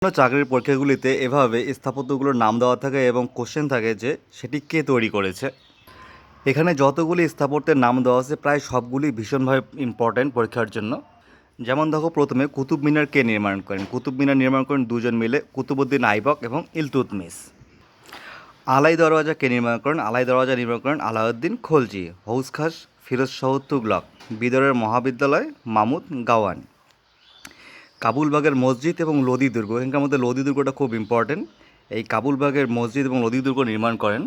চাকরির পরীক্ষাগুলিতে এভাবে স্থাপত্যগুলোর নাম দেওয়া থাকে এবং কোশ্চেন থাকে যে সেটি কে তৈরি করেছে। এখানে যতগুলি স্থাপত্যের নাম দেওয়া আছে প্রায় সবগুলি ভীষণভাবে ইম্পর্ট্যান্ট পরীক্ষার জন্য। যেমন দেখো, প্রথমে কুতুব মিনার কে নির্মাণ করেন? কুতুব মিনার নির্মাণ করেন দুজন মিলে, কুতুবুদ্দিন আইবক এবং ইলতুৎমিশ। আলাই দরওয়াজা কে নির্মাণ করেন? আলাই দরওয়াজা নির্মাণ করেন আলাউদ্দিন খলজি। হৌস খাস ফিরোজ শাহ তুগলক। বিদরের মহাবিদ্যালয় মামুদ গাওয়ান। কাবুলবাগের মসজিদ এবং লোদি দুর্গ, এখানকার মধ্যে লোদি দুর্গটা খুব ইম্পর্টেন্ট। এই কাবুলবাগের মসজিদ এবং লোদি দুর্গ নির্মাণ করেন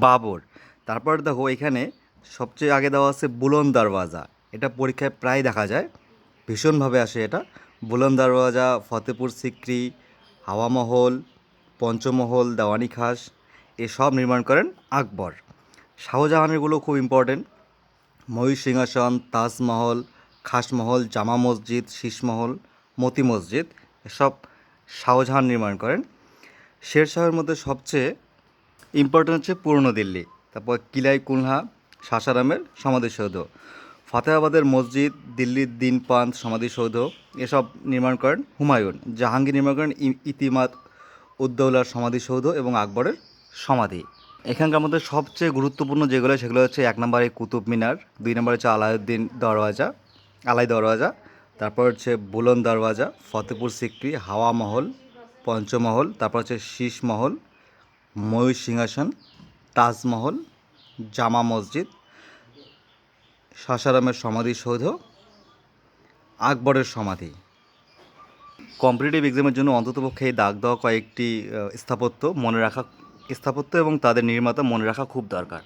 বাবর। তারপর দেখো, এখানে সবচেয়ে আগে দেওয়া আছে বুলন্দ দরওয়াজা। এটা পরীক্ষায় প্রায় দেখা যায়, ভীষণভাবে আসে এটা। বুলন্দ দরওয়াজা, ফতেপুর সিক্রি, হাওয়া মহল, পঞ্চমহল, দেওয়ানি খাস এসব নির্মাণ করেন আকবর। শাহজাহানেরগুলো খুব ইম্পর্টেন্ট। ময়ূর সিংহাসন, তাজমহল, খাসমহল, জামা মসজিদ, শীষমহল, মতি মসজিদ এসব শাহজাহান নির্মাণ করেন। শেরশাহের মধ্যে সবচেয়ে ইম্পর্টেন্ট হচ্ছে পুরনো দিল্লি, তারপর কিলাই কুনহা, সাসারামের সমাধিসৌধ, ফাতেহাবাদের মসজিদ, দিল্লির দিন পান্থ সমাধিসৌধ এসব নির্মাণ করেন হুমায়ুন। জাহাঙ্গীর নির্মাণ করেন ইতিমাদ উদ্দৌলার সমাধিসৌধ এবং আকবরের সমাধি। এখানকার মধ্যে সবচেয়ে গুরুত্বপূর্ণ যেগুলো সেগুলো হচ্ছে 1 নম্বরে কুতুব মিনার, 2 নম্বরে হচ্ছে আলাউদ্দিন দরওয়াজা, আলাই দরওয়াজা, তারপর হচ্ছে বুলন্দ দরওয়াজা, ফতেপুর সিক্রি, হাওয়া মহল, পঞ্চমহল, তারপর হচ্ছে শীষ মহল, ময়ূর সিংহাসন, তাজমহল, জামা মসজিদ, সাসারামের সমাধিসৌধ, আকবরের সমাধি। কম্পিটিটিভ এক্সামের জন্য অন্ততপক্ষে এই দাগ দেওয়া কয়েকটি স্থাপত্য এবং তাদের নির্মাতা মনে রাখা খুব দরকার।